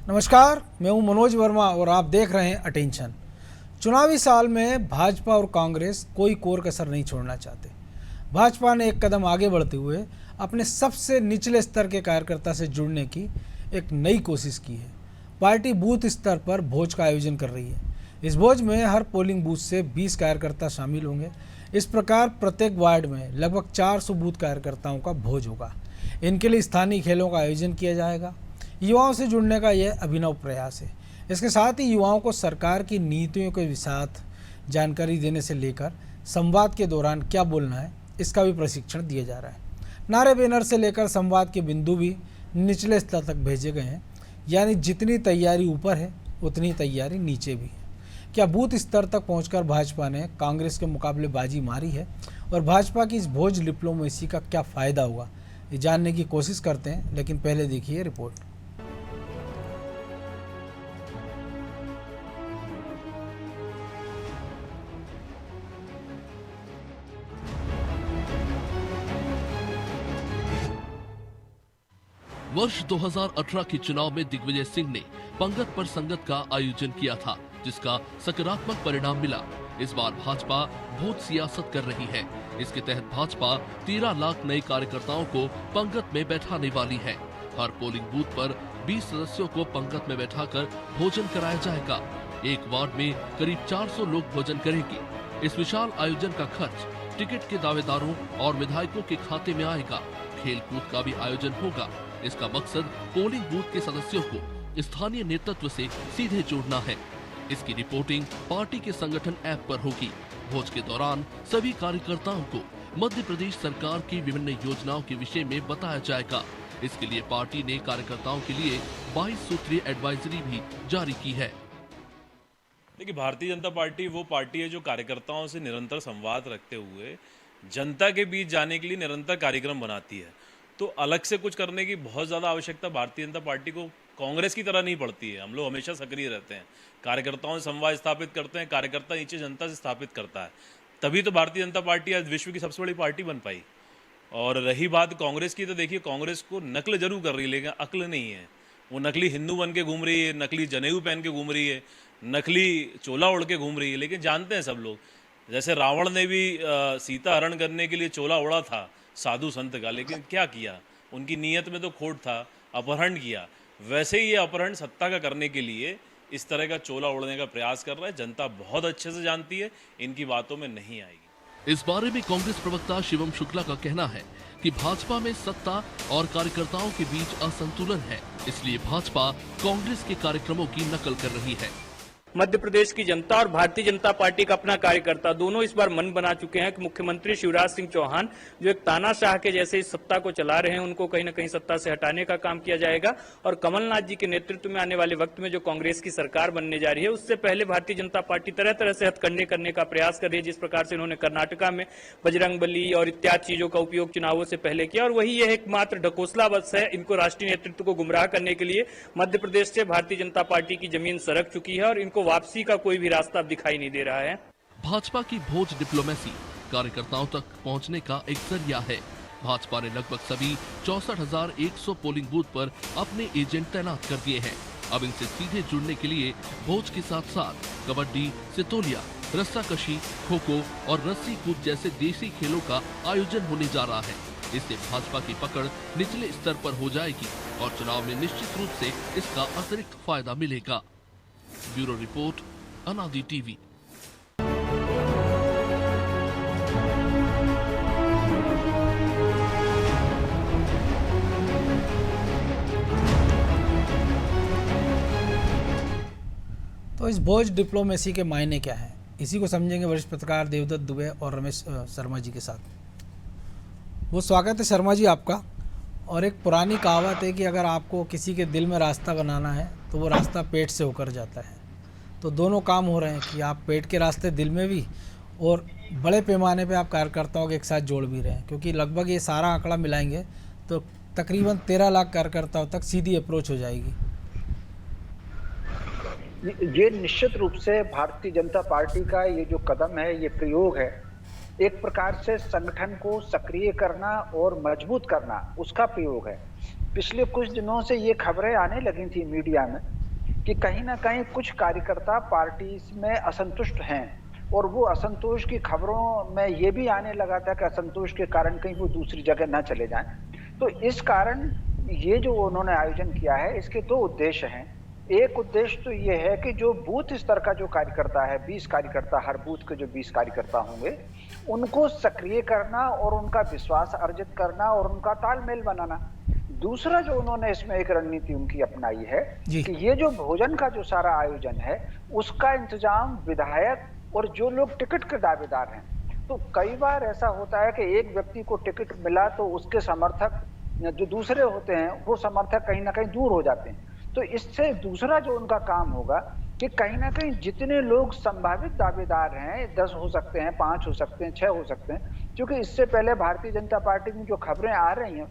नमस्कार, मैं हूं मनोज वर्मा और आप देख रहे हैं अटेंशन। चुनावी साल में भाजपा और कांग्रेस कोई कोर कसर नहीं छोड़ना चाहते। भाजपा ने एक कदम आगे बढ़ते हुए अपने सबसे निचले स्तर के कार्यकर्ता से जुड़ने की एक नई कोशिश की है। पार्टी बूथ स्तर पर भोज का आयोजन कर रही है। इस भोज में हर पोलिंग बूथ से 20 कार्यकर्ता शामिल होंगे। इस प्रकार प्रत्येक वार्ड में लगभग 400 बूथ कार्यकर्ताओं का भोज होगा। इनके लिए स्थानीय खेलों का आयोजन किया जाएगा। युवाओं से जुड़ने का यह अभिनव प्रयास है। इसके साथ ही युवाओं को सरकार की नीतियों के साथ जानकारी देने से लेकर संवाद के दौरान क्या बोलना है, इसका भी प्रशिक्षण दिया जा रहा है। नारे बैनर से लेकर संवाद के बिंदु भी निचले स्तर तक भेजे गए हैं, यानी जितनी तैयारी ऊपर है उतनी तैयारी नीचे भी है। क्या बूथ स्तर तक पहुंचकर भाजपा ने कांग्रेस के मुकाबले बाजी मारी है और भाजपा की इस भोज डिप्लोमेसी का क्या फ़ायदा होगा, ये जानने की कोशिश करते हैं। लेकिन पहले देखिए रिपोर्ट। वर्ष 2018 के चुनाव में दिग्विजय सिंह ने पंगत पर संगत का आयोजन किया था, जिसका सकारात्मक परिणाम मिला। इस बार भाजपा भोज सियासत कर रही है। इसके तहत भाजपा 13 लाख नए कार्यकर्ताओं को पंगत में बैठाने वाली है। हर पोलिंग बूथ पर 20 सदस्यों को पंगत में बैठाकर भोजन कराया जाएगा। एक वार्ड में करीब 400 लोग भोजन करेंगे। इस विशाल आयोजन का खर्च टिकट के दावेदारों और विधायकों के खाते में आएगा। खेल कूद का भी आयोजन होगा। इसका मकसद पोलिंग बूथ के सदस्यों को स्थानीय नेतृत्व से सीधे जोड़ना है। इसकी रिपोर्टिंग पार्टी के संगठन ऐप पर होगी। भोज के दौरान सभी कार्यकर्ताओं को मध्य प्रदेश सरकार की विभिन्न योजनाओं के विषय में बताया जाएगा। इसके लिए पार्टी ने कार्यकर्ताओं के लिए 22 सूत्रीय एडवाइजरी भी जारी की है। देखिए, भारतीय जनता पार्टी वो पार्टी है जो कार्यकर्ताओं से निरंतर संवाद रखते हुए जनता के बीच जाने के लिए निरंतर कार्यक्रम बनाती है। तो अलग से कुछ करने की बहुत ज़्यादा आवश्यकता भारतीय जनता पार्टी को कांग्रेस की तरह नहीं पड़ती है। हम लोग हमेशा सक्रिय रहते हैं, कार्यकर्ताओं से संवाद स्थापित करते हैं, कार्यकर्ता नीचे जनता से स्थापित करता है। तभी तो भारतीय जनता पार्टी आज विश्व की सबसे बड़ी पार्टी बन पाई। और रही बात कांग्रेस की, तो देखिए कांग्रेस को नकल जरूर कर रही है, लेकिन अक्ल नहीं है। वो नकली हिंदू बन के घूम रही है, नकली जनेऊ पहन के घूम रही है, नकली चोला ओढ़ के घूम रही है। लेकिन जानते हैं सब लोग, जैसे रावण ने भी सीता हरण करने के लिए चोला ओढ़ा था साधु संत का, लेकिन क्या किया, उनकी नीयत में तो खोट था, अपहरण किया। वैसे ही ये अपहरण सत्ता का करने के लिए इस तरह का चोला ओढ़ने का प्रयास कर रहा है। जनता बहुत अच्छे से जानती है, इनकी बातों में नहीं आएगी। इस बारे में कांग्रेस प्रवक्ता शिवम शुक्ला का कहना है कि भाजपा में सत्ता और कार्यकर्ताओं के बीच असंतुलन है, इसलिए भाजपा कांग्रेस के कार्यक्रमों की नकल कर रही है। मध्य प्रदेश की जनता और भारतीय जनता पार्टी का अपना कार्यकर्ता दोनों इस बार मन बना चुके हैं कि मुख्यमंत्री शिवराज सिंह चौहान जो एक तानाशाह के जैसे इस सत्ता को चला रहे हैं, उनको कहीं न कहीं सत्ता से हटाने का काम किया जाएगा। और कमलनाथ जी के नेतृत्व में आने वाले वक्त में जो कांग्रेस की सरकार बनने जा रही है, उससे पहले भारतीय जनता पार्टी तरह तरह से हथकंडे करने का प्रयास कर रही है। जिस प्रकार से उन्होंने कर्नाटका में बजरंगबली और इत्यादि चीजों का उपयोग चुनावों से पहले किया, और वही यह एकमात्र ढकोसला बस है इनको राष्ट्रीय नेतृत्व को गुमराह करने के लिए। मध्य प्रदेश से भारतीय जनता पार्टी की जमीन सरक चुकी है और इनको वापसी का कोई भी रास्ता अब दिखाई नहीं दे रहा है। भाजपा की भोज डिप्लोमेसी कार्यकर्ताओं तक पहुंचने का एक जरिया है। भाजपा ने लगभग सभी 64,100 पोलिंग बूथ पर अपने एजेंट तैनात कर दिए हैं। अब इनसे सीधे जुड़ने के लिए भोज के साथ साथ कबड्डी, सितोलिया, रस्साकशी, खो खो और रस्सी कूद जैसे देसी खेलों का आयोजन होने जा रहा है। इससे भाजपा की पकड़ निचले स्तर पर हो जाएगी और चुनाव में निश्चित रूप से इसका अतिरिक्त फायदा मिलेगा। ब्यूरो रिपोर्ट, अनादि टीवी। तो इस भोज डिप्लोमेसी के मायने क्या है, इसी को समझेंगे वरिष्ठ पत्रकार देवदत्त दुबे और रमेश शर्मा जी के साथ। वो स्वागत है शर्मा जी आपका। और एक पुरानी कहावत है कि अगर आपको किसी के दिल में रास्ता बनाना है तो वो रास्ता पेट से होकर जाता है। तो दोनों काम हो रहे हैं कि आप पेट के रास्ते दिल में भी और बड़े पैमाने पे आप कार्यकर्ताओं के एक साथ जोड़ भी रहे हैं, क्योंकि लगभग ये सारा आंकड़ा मिलाएंगे तो तकरीबन 13 लाख कार्यकर्ताओं तक सीधी अप्रोच हो जाएगी। ये निश्चित रूप से भारतीय जनता पार्टी का ये जो कदम है, ये प्रयोग है, एक प्रकार से संगठन को सक्रिय करना और मजबूत करना, उसका प्रयोग है। पिछले कुछ दिनों से ये खबरें आने लगी थी मीडिया में कि कहीं ना कहीं कुछ कार्यकर्ता पार्टी में असंतुष्ट हैं, और वो असंतोष की खबरों में ये भी आने लगा था कि असंतोष के कारण कहीं वो दूसरी जगह ना चले जाएं। तो इस कारण ये जो उन्होंने आयोजन किया है, इसके दो उद्देश्य हैं। एक उद्देश्य तो ये है कि जो बूथ स्तर का जो कार्यकर्ता है, 20 कार्यकर्ता, हर बूथ के जो 20 कार्यकर्ता होंगे, उनको सक्रिय करना और उनका विश्वास अर्जित करना और उनका तालमेल बनाना। दूसरा जो उन्होंने इसमें एक रणनीति उनकी अपनाई है कि ये जो भोजन का जो सारा आयोजन है, उसका इंतजाम विधायक और जो लोग टिकट के दावेदार हैं, तो कई बार ऐसा होता है कि एक व्यक्ति को टिकट मिला तो उसके समर्थक जो दूसरे होते हैं, वो समर्थक कहीं ना कहीं दूर हो जाते हैं। तो इससे दूसरा जो उनका काम होगा कि कहीं ना कहीं जितने लोग संभावित दावेदार हैं, 10 हो सकते हैं, 5 हो सकते हैं, 6 हो सकते हैं, क्योंकि इससे पहले भारतीय जनता पार्टी की जो खबरें आ रही हैं,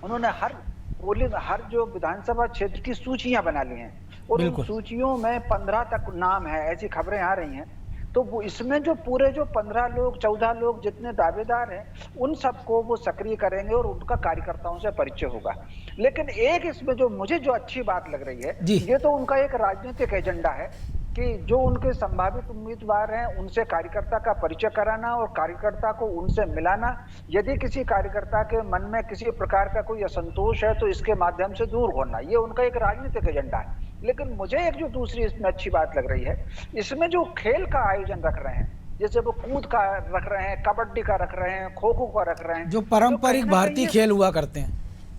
उन्होंने हर जो विधानसभा क्षेत्र की सूचियां बना ली हैं, और उन सूचियों में 15 तक नाम है, ऐसी खबरें आ रही हैं। तो वो इसमें जो पूरे जो 15 लोग 14 लोग जितने दावेदार हैं, उन सबको वो सक्रिय करेंगे और उनका कार्यकर्ताओं से परिचय होगा। लेकिन एक इसमें जो मुझे जो अच्छी बात लग रही है, ये तो उनका एक राजनीतिक एजेंडा है कि जो उनके संभावित उम्मीदवार हैं, उनसे कार्यकर्ता का परिचय कराना और कार्यकर्ता को उनसे मिलाना। यदि किसी कार्यकर्ता के मन में किसी प्रकार का कोई असंतोष है, तो इसके माध्यम से दूर होना, ये उनका एक राजनीतिक एजेंडा है। लेकिन मुझे एक जो दूसरी इसमें अच्छी बात लग रही है, इसमें जो खेल का आयोजन रख रहे हैं, जैसे वो कूद का रख रहे हैं, कबड्डी का रख रहे हैं, खो खो का रख रहे हैं, जो पारंपरिक भारतीय खेल हुआ करते हैं,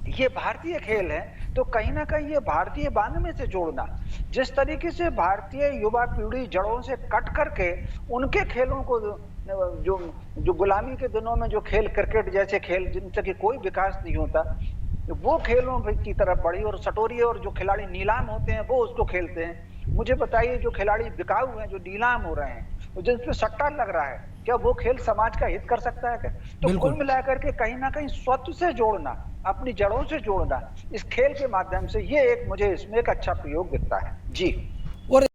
ये भारतीय खेल है। तो कहीं ना कहीं ये भारतीय वांग्मय से जोड़ना, जिस तरीके से भारतीय युवा पीढ़ी जड़ों से कट करके उनके खेलों को जो गुलामी के दिनों में जो खेल, क्रिकेट जैसे खेल जिनसे कि कोई विकास नहीं होता, वो खेलों की तरफ बढ़ी, और सटोरिये और जो खिलाड़ी नीलाम होते हैं वो उसको खेलते हैं। मुझे बताइए, जो खिलाड़ी बिकाऊ हैं, जो नीलाम हो रहे हैं, जिसपे सट्टा लग रहा है, क्या वो खेल समाज का हित कर सकता है क्या? तो कुल मिलाकर के कहीं ना कहीं स्वत्व से जोड़ना, अपनी जड़ों से जोड़ना इस खेल के माध्यम से, ये एक मुझे इसमें एक अच्छा प्रयोग दिखता है जी। और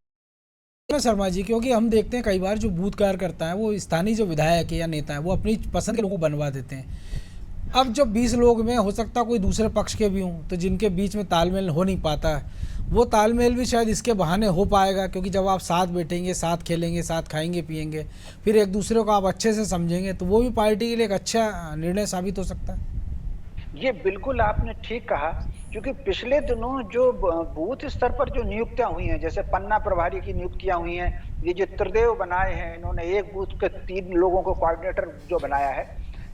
शर्मा जी, क्योंकि हम देखते हैं कई बार जो बूथ कार्यकर्ता है, वो स्थानीय जो विधायक है या नेता है, वो अपनी पसंद के लोगों को बनवा देते हैं। अब जब 20 लोग में हो सकता कोई दूसरे पक्ष के भी हों, तो जिनके बीच में तालमेल हो नहीं पाता है, वो तालमेल भी शायद इसके बहाने हो पाएगा, क्योंकि जब आप साथ बैठेंगे, साथ खेलेंगे, साथ खाएंगे पिएंगे, फिर एक दूसरे को आप अच्छे से समझेंगे, तो वो भी पार्टी के लिए एक अच्छा निर्णय साबित हो सकता है। ये बिल्कुल आपने ठीक कहा, क्योंकि पिछले दिनों जो बूथ स्तर पर जो नियुक्तियां हुई हैं, जैसे पन्ना प्रभारी की नियुक्तियां हुई हैं, ये जो त्रिदेव बनाए हैं इन्होंने, एक बूथ के 3 लोगों को कोऑर्डिनेटर जो बनाया है,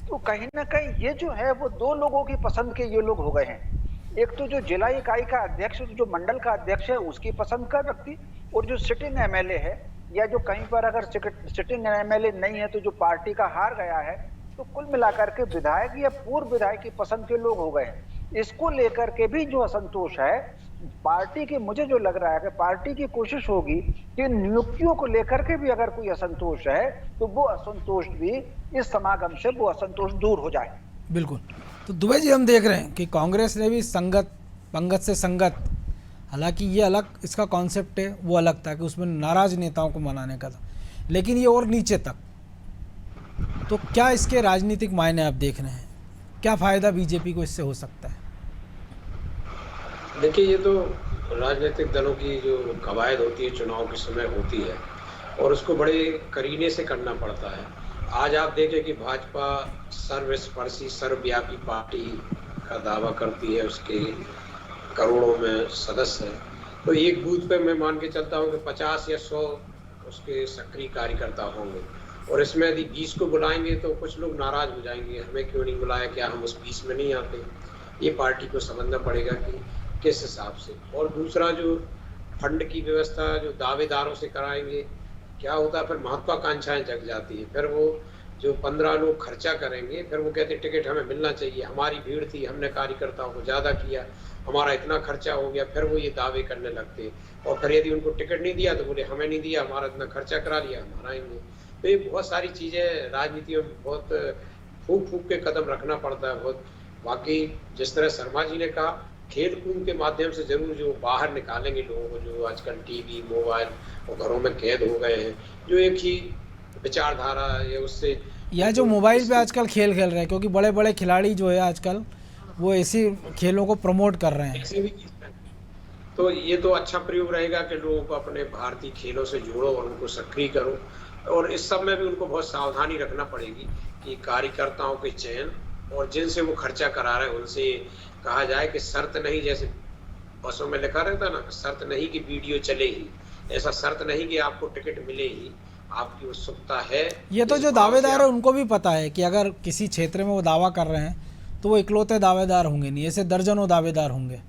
तो कहीं ना कहीं ये जो है वो 2 लोगों की पसंद के ये लोग हो गए हैं। एक तो जो जिला इकाई का अध्यक्ष, जो मंडल का अध्यक्ष है, उसकी पसंद का व्यक्ति, और जो सिटिंग एमएलए है, या जो कहीं पर अगर सिटिंग एमएलए नहीं है तो जो पार्टी का हार गया है, तो कुल मिलाकर के विधायक या पूर्व विधायक की पसंद के लोग हो गए हैं। इसको लेकर के भी जो असंतोष है पार्टी की, मुझे जो लग रहा है कि पार्टी की कोशिश होगी कि नियुक्तियों को लेकर के भी अगर कोई असंतोष है, तो वो असंतोष भी इस समागम से वो असंतोष दूर हो जाए। बिल्कुल। तो दुबे जी, हम देख रहे हैं कि कांग्रेस ने भी संगत, पंगत से संगत, हालांकि ये अलग इसका कॉन्सेप्ट है, वो अलग था कि उसमें नाराज नेताओं को मनाने का था, लेकिन ये और नीचे तक। तो क्या इसके राजनीतिक मायने आप देख रहे हैं? क्या फ़ायदा बीजेपी को इससे हो सकता है? देखिए, ये तो राजनीतिक दलों की जो कवायद होती है, चुनाव के समय होती है, और उसको बड़े करीने से करना पड़ता है। आज आप देखें कि भाजपा सर्वस्पर्शी, सर्वव्यापी पार्टी का दावा करती है, उसके करोड़ों में सदस्य हैं, तो एक बूथ पे मैं मान के चलता हूँ कि 50 या 100 उसके सक्रिय कार्यकर्ता होंगे, और इसमें यदि 20 को बुलाएंगे तो कुछ लोग नाराज हो जाएंगे, हमें क्यों नहीं बुलाया, क्या हम उस 20 में नहीं आते? ये पार्टी को समझना पड़ेगा कि किस हिसाब से। और दूसरा, जो फंड की व्यवस्था जो दावेदारों से कराएंगे, क्या होता है, फिर महत्वाकांक्षाएं जग जाती है। फिर वो जो 15 लोग खर्चा करेंगे, फिर वो कहते टिकट हमें मिलना चाहिए, हमारी भीड़ थी, हमने कार्यकर्ताओं को ज़्यादा किया, हमारा इतना खर्चा हो गया, फिर वो ये दावे करने लगते। और फिर यदि उनको टिकट नहीं दिया तो बोले हमें नहीं दिया, हमारा इतना खर्चा करा लिया, हम हराएंगे। तो ये बहुत सारी चीज़ें राजनीति में बहुत फूक फूक के कदम रखना पड़ता है। बहुत बाकी जिस तरह शर्मा जी ने कहा, खेल कूद के माध्यम से जरूर जो बाहर निकालेंगे लोगों को, जो आजकल टीवी, मोबाइल और घरों में कैद हो गए हैं, जो एक ही विचारधारा या उससे, या जो मोबाइल पे आजकल खेल खेल रहे हैं, क्योंकि बड़े बड़े खिलाड़ी जो है आजकल वो ऐसी खेलों को प्रमोट कर रहे हैं। तो ये तो अच्छा प्रयोग रहेगा कि लोगों को अपने भारतीय खेलों से जोड़ो और उनको सक्रिय करो। और इस सब में भी उनको बहुत सावधानी रखना पड़ेगी कि कार्यकर्ताओं के चयन और जिनसे वो खर्चा करा रहे हैं उनसे कहा जाए कि शर्त नहीं, जैसे बसों में लिखा रहता ना, शर्त नहीं कि वीडियो चले ही, ऐसा शर्त नहीं कि आपको टिकट मिले ही, आपकी उत्सुकता है। ये तो जो दावेदार है उनको भी पता है कि अगर किसी क्षेत्र में वो दावा कर रहे हैं तो वो इकलौते दावेदार होंगे नहीं, ऐसे दर्जनों दावेदार होंगे।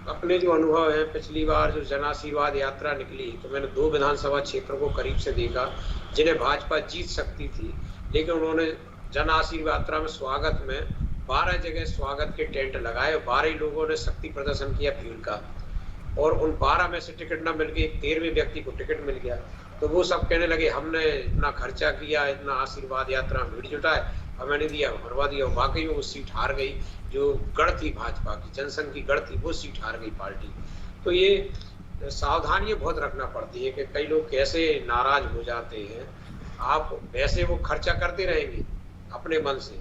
अपने जो अनुभव है, पिछली बार जो जन आशीर्वाद यात्रा निकली तो मैंने 2 विधानसभा क्षेत्रों को करीब से देखा जिन्हें भाजपा जीत सकती थी, लेकिन उन्होंने जन आशीर्वाद यात्रा में स्वागत में 12 जगह स्वागत के टेंट लगाए और 12 लोगों ने शक्ति प्रदर्शन किया फ्यूल का, और उन 12 में से टिकट न मिल के 13वें व्यक्ति को टिकट मिल गया। तो वो सब कहने लगे हमने इतना खर्चा किया, इतना आशीर्वाद यात्रा में भीड़ जुटाए, हमें नहीं दिया, मरवा दिया। वाकई में वो सीट हार गई, जो गढ़ थी भाजपा की, जनसंघ की गढ़ थी, वो सीट हार गई पार्टी। तो ये सावधानियां बहुत रखना पड़ती है कि कई लोग कैसे नाराज हो जाते हैं। आप वैसे वो खर्चा करते रहेंगे अपने मन से,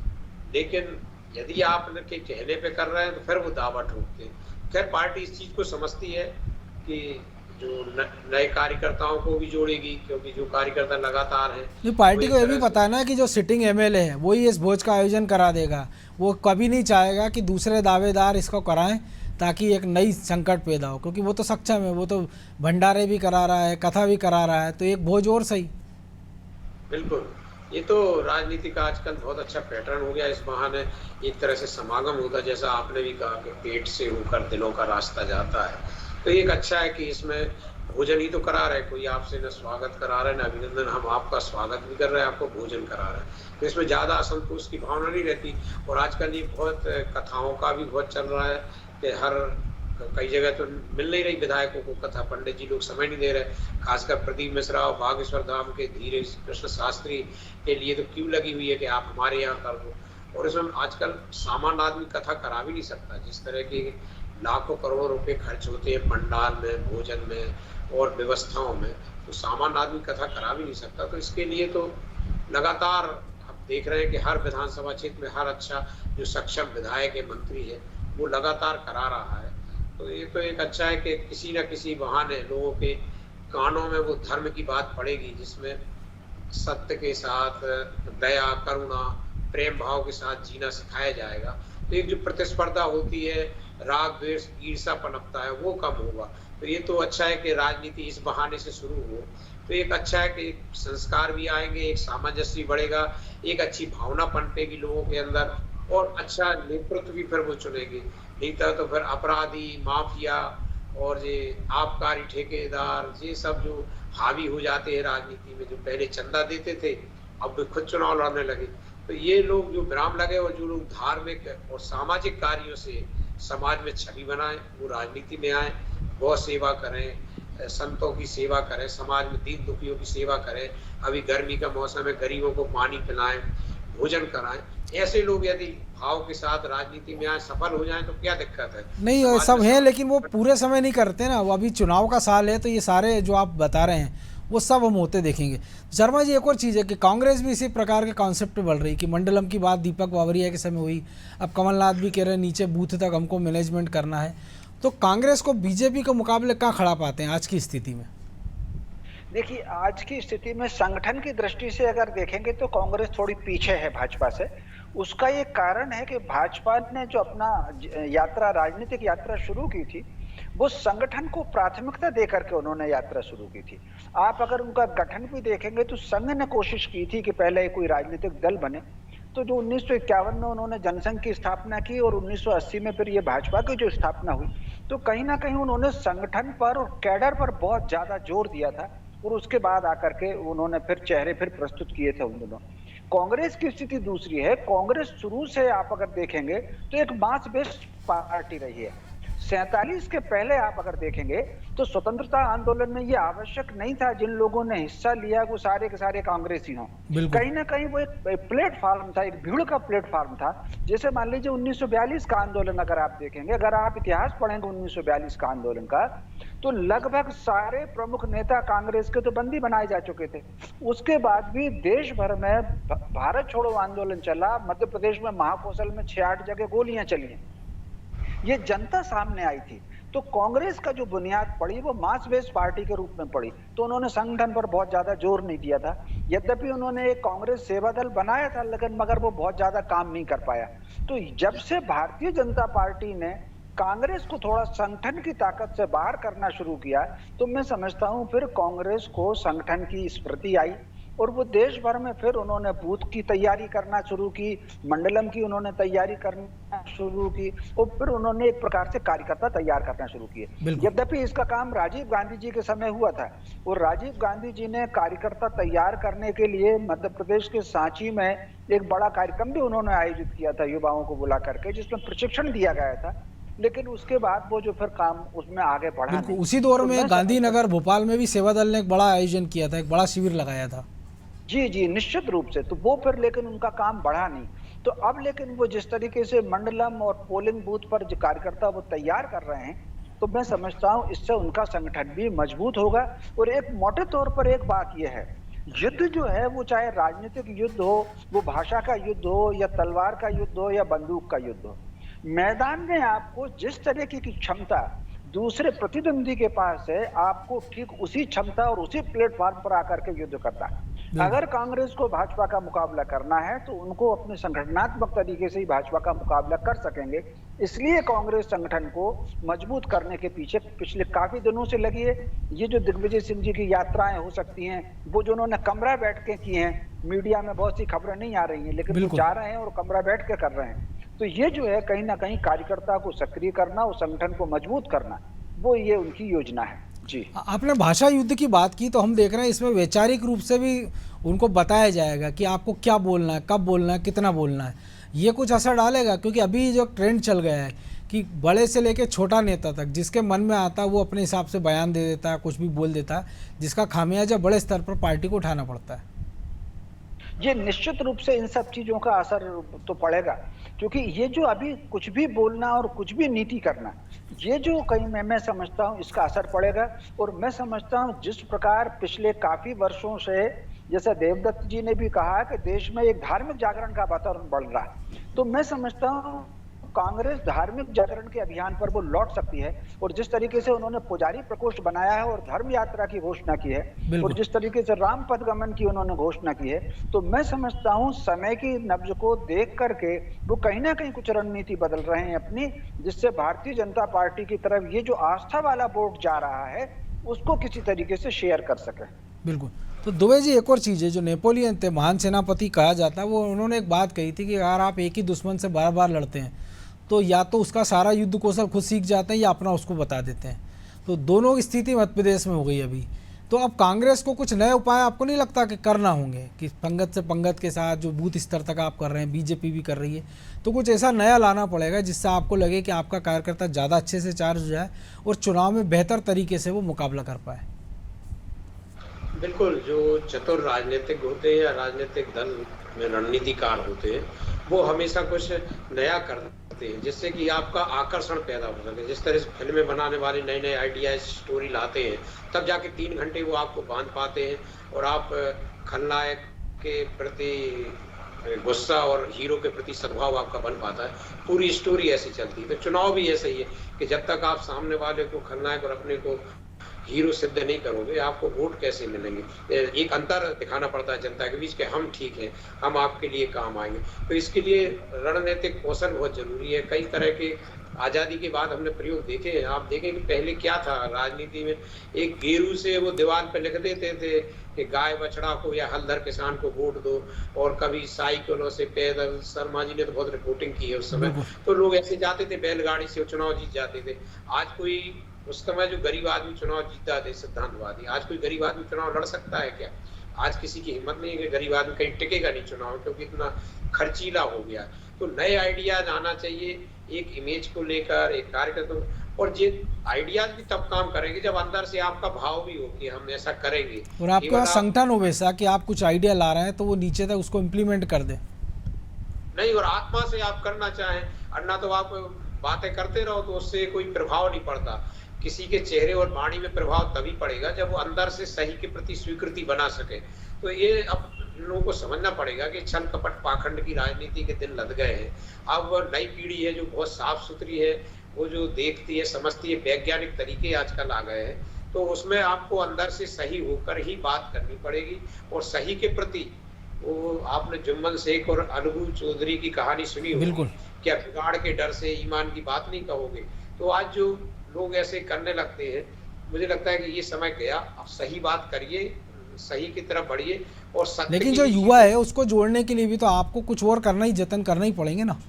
लेकिन यदि आप उनके कहने पे कर रहे हैं तो फिर वो दावा ठोकते हैं। खैर पार्टी इस चीज को समझती है कि जो नए कार्यकर्ताओं को भी जोड़ेगी, क्योंकि जो कार्यकर्ता लगातार हैं। नहीं, पार्टी को ये भी पता है ना कि जो सिटिंग एमएलए है वही इस भोज का आयोजन करा देगा। वो कभी नहीं चाहेगा कि दूसरे दावेदार इसको कराएं ताकि एक नई संकट पैदा हो, क्योंकि वो तो सक्षम है, वो तो भंडारे भी करा रहा है, कथा भी करा रहा है, तो एक भोज और सही। बिल्कुल, ये तो राजनीति का आजकल बहुत अच्छा पैटर्न हो गया। इस बहाने एक तरह से समागम होता, जैसा आपने भी कहा कि पेट से होकर दिलों का रास्ता जाता है। तो एक अच्छा है कि इसमें भोजन ही तो करा रहे, कोई आपसे न स्वागत करा रहा है न अभिनंदन, हम आपका स्वागत भी कर रहे हैं, आपको भोजन करा रहे हैं। तो इसमें ज़्यादा असंतोष की भावना नहीं रहती। और आजकल ये बहुत कथाओं का भी बहुत चल रहा है कि कई जगह तो मिल नहीं रही विधायकों को कथा, पंडित जी लोग समय नहीं दे रहे। खासकर प्रदीप मिश्रा और बागेश्वर धाम के धीरेश कृष्ण शास्त्री के लिए तो क्यों लगी हुई है कि आप हमारे यहाँ कर दो। और इसमें आजकल सामान्य आदमी कथा करा भी नहीं सकता। जिस तरह की लाखों करोड़ों रुपए खर्च होते हैं पंडाल में, भोजन में और व्यवस्थाओं में, तो सामान्य आदमी कथा करा भी नहीं सकता। तो इसके लिए तो लगातार हम देख रहे हैं कि हर विधानसभा क्षेत्र में हर अच्छा जो सक्षम विधायक है, मंत्री है, वो लगातार करा रहा है। तो ये तो एक अच्छा है कि किसी न किसी बहाने लोगों के कानों में वो धर्म की बात पड़ेगी, जिसमें सत्य के साथ दया, करुणा, प्रेम भाव के साथ जीना सिखाया जाएगा। तो एक जो प्रतिस्पर्धा होती है, राग द्वेष ईर्ष्या पनपता है, वो कम होगा। तो ये तो अच्छा है कि राजनीति इस बहाने से शुरू हो। तो एक अच्छा है कि संस्कार भी आएंगे, एक सामंजस्य भी बढ़ेगा, एक अच्छी भावना पनपेगी लोगों के अंदर, और अच्छा नेतृत्व भी फिर वो चुनेंगे। नहीं तो फिर अपराधी, माफिया और ये आबकारी ठेकेदार, ये सब जो हावी हो जाते हैं राजनीति में, जो पहले चंदा देते थे अब वे खुद चुनाव लड़ने लगे। तो ये लोग जो विराम लगे और जो लोग धार्मिक और सामाजिक कार्यों से समाज में छवि बनाएं, वो राजनीति में आए, गौ सेवा करें, संतों की सेवा करें, समाज में दीन दुखियों की सेवा करें। अभी गर्मी का मौसम है, गरीबों को पानी पिलाएं, भोजन कराएं। ऐसे लोग यदि भाव के साथ राजनीति में आए, सफल हो जाएं, तो क्या दिक्कत है? नहीं, सब हैं, लेकिन वो पूरे समय नहीं करते ना। वो अभी चुनाव का साल है, तो ये सारे जो आप बता रहे हैं वो सब हम होते देखेंगे। शर्मा जी, एक और चीज़ है कि कांग्रेस भी इसी प्रकार के कॉन्सेप्ट पे बढ़ रही कि मंडलम की बात दीपक बावरिया के समय हुई, अब कमलनाथ भी कह रहे हैं नीचे बूथ तक हमको मैनेजमेंट करना है। तो कांग्रेस को बीजेपी के मुकाबले कहाँ खड़ा पाते हैं आज की स्थिति में? देखिए, आज की स्थिति में संगठन की दृष्टि से अगर देखेंगे तो कांग्रेस थोड़ी पीछे है भाजपा से। उसका ये कारण है कि भाजपा ने जो अपना यात्रा, राजनीतिक यात्रा शुरू की थी, वो संगठन को प्राथमिकता देकर के उन्होंने यात्रा शुरू की थी। आप अगर उनका गठन भी देखेंगे तो संघ ने कोशिश की थी कि पहले कोई राजनीतिक दल बने। तो जो 1951 में उन्होंने जनसंघ की स्थापना की और 1980 में फिर ये भाजपा की जो स्थापना हुई, तो कहीं ना कहीं उन्होंने संगठन पर और कैडर पर बहुत ज्यादा जोर दिया था। और उसके बाद आकर के उन्होंने फिर चेहरे फिर प्रस्तुत किए थे उन दोनों। कांग्रेस की स्थिति दूसरी है। कांग्रेस शुरू से आप अगर देखेंगे तो एक मास बेस्ड पार्टी रही है। 47 के पहले आप अगर देखेंगे तो स्वतंत्रता आंदोलन में ये आवश्यक नहीं था जिन लोगों ने हिस्सा लिया वो सारे के सारे कांग्रेसी हों। कहीं ना कहीं वो एक प्लेटफॉर्म था, एक भीड़ का प्लेटफॉर्म था। जैसे मान लीजिए 1942 का आंदोलन अगर आप देखेंगे, अगर आप इतिहास पढ़ेंगे 1942 का आंदोलन का, तो लगभग सारे प्रमुख नेता कांग्रेस के तो बंदी बनाए जा चुके थे। उसके बाद भी देश भर में भारत छोड़ो आंदोलन चला। मध्य प्रदेश में महाकौशल में 6-8 जगह गोलियां चली हैं। ये जनता सामने आई थी। तो कांग्रेस का जो बुनियाद पड़ी वो मास बेस्ड पार्टी के रूप में पड़ी, तो उन्होंने संगठन पर बहुत ज्यादा जोर नहीं दिया था। यद्यपि उन्होंने एक कांग्रेस सेवा दल बनाया था, लेकिन मगर वो बहुत ज्यादा काम नहीं कर पाया। तो जब से भारतीय जनता पार्टी ने कांग्रेस को थोड़ा संगठन की ताकत से बाहर करना शुरू किया, तो मैं समझता हूं फिर कांग्रेस को संगठन की स्मृति आई और वो देश भर में फिर उन्होंने बूथ की तैयारी करना शुरू की, मंडलम की उन्होंने तैयारी करना शुरू की और फिर उन्होंने एक प्रकार से कार्यकर्ता तैयार करना शुरू किए। यद्यपि इसका काम राजीव गांधी जी के समय हुआ था और राजीव गांधी जी ने कार्यकर्ता तैयार करने के लिए मध्य प्रदेश के सांची में एक बड़ा कार्यक्रम भी उन्होंने आयोजित किया था युवाओं को बुला करके, जिसमें प्रशिक्षण दिया गया था। लेकिन उसके बाद वो जो फिर काम उसमें आगे बढ़ा नहीं। उसी दौर में गांधीनगर भोपाल में भी सेवा दल ने एक बड़ा आयोजन किया था, एक बड़ा शिविर लगाया था। जी निश्चित रूप से। तो वो फिर लेकिन उनका काम बढ़ा नहीं। तो अब लेकिन वो जिस तरीके से मंडलम और पोलिंग बूथ पर जो कार्यकर्ता वो तैयार कर रहे हैं, तो मैं समझता हूं इससे उनका संगठन भी मजबूत होगा। और एक मोटे तौर पर एक बात यह है, युद्ध जो है वो चाहे राजनीतिक युद्ध हो, वो भाषा का युद्ध हो या तलवार का युद्ध हो या बंदूक का युद्ध हो, मैदान में आपको जिस तरीके की क्षमता दूसरे प्रतिद्वंदी के पास है, आपको ठीक उसी क्षमता और उसी प्लेटफॉर्म पर आकर के युद्ध करना है। अगर कांग्रेस को भाजपा का मुकाबला करना है तो उनको अपने संगठनात्मक तरीके से ही भाजपा का मुकाबला कर सकेंगे। इसलिए कांग्रेस संगठन को मजबूत करने के पीछे पिछले काफी दिनों से लगी है। ये जो दिग्विजय सिंह जी की यात्राएं हो सकती हैं, वो जो उन्होंने कमरा बैठ के की हैं, मीडिया में बहुत सी खबरें नहीं आ रही हैं, लेकिन वो जा रहे हैं और कमरा बैठ के कर रहे हैं। तो ये जो है कहीं ना कहीं कार्यकर्ता को सक्रिय करना और संगठन को मजबूत करना, वो ये उनकी योजना है। जी, आपने भाषा युद्ध की बात की, तो हम देख रहे हैं इसमें वैचारिक रूप से भी उनको बताया जाएगा कि आपको क्या बोलना है, कब बोलना है, कितना बोलना है। ये कुछ असर डालेगा? क्योंकि अभी जो ट्रेंड चल गया है कि बड़े से लेकर छोटा नेता तक जिसके मन में आता है वो अपने हिसाब से बयान दे देता है, कुछ भी बोल देता है, जिसका खामियाजा बड़े स्तर पर पार्टी को उठाना पड़ता है। ये निश्चित रूप से इन सब चीजों का असर तो पड़ेगा, क्योंकि ये जो अभी कुछ भी बोलना और कुछ भी नीति करना, ये जो कहीं मैं समझता हूँ इसका असर पड़ेगा। और मैं समझता हूँ जिस प्रकार पिछले काफी वर्षों से, जैसा देवदत्त जी ने भी कहा कि देश में एक धार्मिक जागरण का वातावरण बढ़ रहा है, तो मैं समझता हूँ कांग्रेस धार्मिक जागरण के अभियान पर वो लौट सकती है। और जिस तरीके से उन्होंने पुजारी प्रकोष्ठ बनाया है और धर्म यात्रा की घोषणा की है, और जिस तरीके से राम पथ गमन की उन्होंने घोषणा की है, तो मैं समझता हूं समय की नब्ज को देख करके वो कहीं ना कहीं कुछ रणनीति बदल रहे हैं अपनी, जिससे भारतीय जनता पार्टी की तरफ ये जो आस्था वाला वोट जा रहा है उसको किसी तरीके से शेयर कर सके। बिल्कुल। तो दुबे जी, एक और चीज़ है, जो नेपोलियन थे, महान सेनापति कहा जाता है, वो उन्होंने एक बात कही थी कि अगर आप एक ही दुश्मन से बार बार लड़ते हैं तो या तो उसका सारा युद्ध कौशल खुद सीख जाते हैं या अपना उसको बता देते हैं। तो दोनों की स्थिति मध्य प्रदेश में हो गई अभी। तो अब कांग्रेस को कुछ नए उपाय आपको नहीं लगता कि करना होंगे, कि पंगत से पंगत के साथ जो बूथ स्तर तक आप कर रहे हैं, बीजेपी भी कर रही है, तो कुछ ऐसा नया लाना पड़ेगा जिससे आपको लगे कि आपका कार्यकर्ता ज़्यादा अच्छे से चार्ज हो जाए और चुनाव में बेहतर तरीके से वो मुकाबला कर पाए? बिल्कुल, जो चतुर राजनीतिक होते हैं या राजनीतिक दल में रणनीतिकार होते हैं, वो हमेशा कुछ नया करते हैं जिससे कि आपका आकर्षण पैदा हो सके। जिस तरह से फिल्में बनाने वाले नए नए आइडियाज, स्टोरी लाते हैं, तब जाके 3 घंटे वो आपको बांध पाते हैं और आप खलनायक के प्रति गुस्सा और हीरो के प्रति सद्भाव आपका बन पाता है। पूरी स्टोरी ऐसी चलती है। तो चुनाव भी ऐसा ही है कि जब तक आप सामने वाले को खलनायक और अपने को हीरो सिद्ध नहीं करोगे, आपको वोट कैसे मिलेंगे। एक अंतर दिखाना पड़ता है जनता के बीच कि हम ठीक हैं, हम आपके लिए काम आएंगे। तो इसके लिए रणनीतिक कौशल बहुत जरूरी है। कई तरह के आज़ादी के बाद हमने प्रयोग देखे हैं। आप देखें कि पहले क्या था राजनीति में, एक गेरू से वो दीवार पे लिख देते थे कि गाय बछड़ा को या हलधर किसान को वोट दो, और कभी साइकिलों से पैदल, शर्मा जी ने तो बहुत रिपोर्टिंग की है उस समय, तो लोग ऐसे जाते थे बैलगाड़ी से, चुनाव जीत जाते थे। आज कोई, उस समय जो गरीब आदमी चुनाव जीता थे सिद्धांतवादी, आज कोई गरीब आदमी चुनाव लड़ सकता है क्या? आज किसी की हिम्मत नहीं है कि गरीब आदमी कहीं टिकेगा नहीं चुनाव, क्योंकि इतना खर्चीला हो गया। तो नए आइडियाज आना चाहिए एक इमेज को लेकर, एक कार्यक्रम, और ये आइडियाज भी तब काम करेंगे जब अंदर से आपका भाव भी हो कि हम ऐसा करेंगे। और आपके पास संगठन हो वैसा कि आप कुछ आइडिया ला रहे हैं तो वो नीचे तक उसको इम्प्लीमेंट कर दे नहीं, और आत्मा से आप करना चाहें, अन्ना तो आप बातें करते रहो तो उससे कोई प्रभाव नहीं पड़ता। किसी के चेहरे और वाणी में प्रभाव तभी पड़ेगा जब वो अंदर से सही के प्रति स्वीकृति बना सके। तो ये अब लोगों को समझना पड़ेगा कि छल कपट पाखंड की राजनीति के दिन लद गए हैं। अब नई पीढ़ी है जो बहुत साफ सुथरी है, वो जो देखती है समझती है, वैज्ञानिक तरीके आजकल आ गए हैं, तो उसमें आपको अंदर से सही होकर ही बात करनी पड़ेगी। और सही के प्रति वो आपने जुम्मन शेख और अनबू चौधरी की कहानी सुनी होगी, बिल्कुल। क्या बिगाड़ के डर से ईमान की बात नहीं कहोगे। तो आज जो लोग ऐसे करने लगते हैं, मुझे लगता है कि ये समय गया, अब सही बात करिए, सही की तरफ बढ़िए और सत्य लेकिन की जो युवा है उसको जोड़ने के लिए भी तो आपको कुछ और करना ही, जतन करना ही पड़ेंगे ना।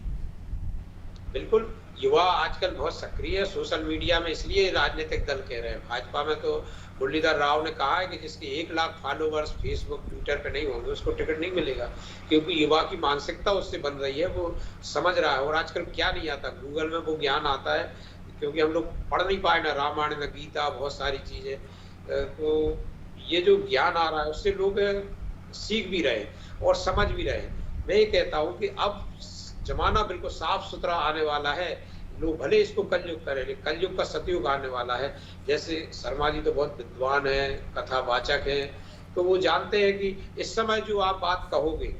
बिल्कुल, युवा आजकल बहुत सक्रिय है सोशल मीडिया में, इसलिए राजनीतिक दल कह रहे हैं। भाजपा में तो मुरलीधर राव ने कहा है कि जिसके 1 लाख फॉलोवर्स फेसबुक ट्विटर पे नहीं होंगे उसको टिकट नहीं मिलेगा, क्योंकि युवा की मानसिकता उससे बन रही है, वो समझ रहा है। और आजकल क्या नहीं आता, गूगल में वो ज्ञान आता है, क्योंकि हम लोग पढ़ नहीं पाए ना रामायण ना गीता, बहुत सारी चीजें। तो ये जो ज्ञान आ रहा है उससे लोग सीख भी रहे और समझ भी रहे। मैं ये कहता हूँ कि अब जमाना बिल्कुल साफ सुथरा आने वाला है। लोग भले इसको कलयुग करें, लेकिन कलयुग का सतयुग आने वाला है। जैसे शर्मा जी तो बहुत विद्वान है, कथावाचक है, तो वो जानते हैं कि इस समय जो आप बात कहोगे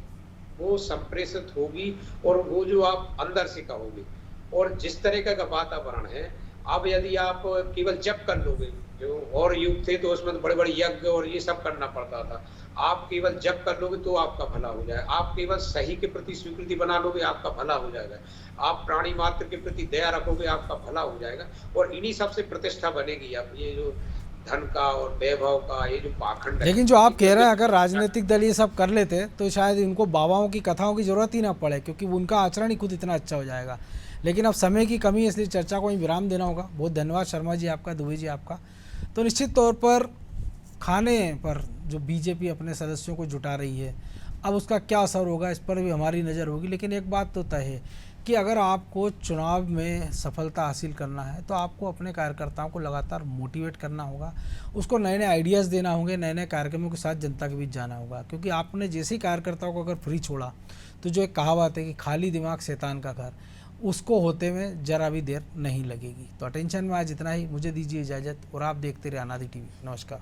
वो संप्रेषित होगी और वो जो आप अंदर से कहोगे। और जिस तरह का वातावरण है, अब यदि आप केवल जप कर लोगे, जो और युग थे तो उसमें तो बड़े बड़े यज्ञ और ये सब करना पड़ता था, आप केवल जप कर लोगे तो आपका भला हो जाएगा। आप केवल सही के प्रति स्वीकृति बना लोगे, आपका भला हो जाएगा। आप प्राणी मात्र के प्रति दया रखोगे, आपका भला हो जाएगा। और इन्हीं सबसे प्रतिष्ठा बनेगी। अब ये जो धन का और वैभव का ये जो पाखंड है, लेकिन जो आप कह रहे हैं, अगर राजनीतिक दल ये सब कर लेते तो शायद इनको बाबाओं की कथाओं की जरूरत ही ना पड़े, क्योंकि उनका आचरण ही खुद इतना अच्छा हो जाएगा। लेकिन अब समय की कमी है, इसलिए चर्चा को ही विराम देना होगा। बहुत धन्यवाद शर्मा जी आपका, दुबे जी आपका। तो निश्चित तौर पर खाने पर जो बीजेपी अपने सदस्यों को जुटा रही है, अब उसका क्या असर होगा इस पर भी हमारी नज़र होगी। लेकिन एक बात तो तय है कि अगर आपको चुनाव में सफलता हासिल करना है तो आपको अपने कार्यकर्ताओं को लगातार मोटिवेट करना होगा, उसको नए नए आइडियाज़ देना होंगे, नए नए कार्यक्रमों के साथ जनता के बीच जाना होगा। क्योंकि आपने जैसे ही कार्यकर्ताओं को अगर फ्री छोड़ा तो जो एक कहावत है कि खाली दिमाग शैतान का घर, उसको होते में ज़रा भी देर नहीं लगेगी। तो अटेंशन में आज इतना ही, मुझे दीजिए इजाज़त और आप देखते रहे अनादि टीवी। नमस्कार।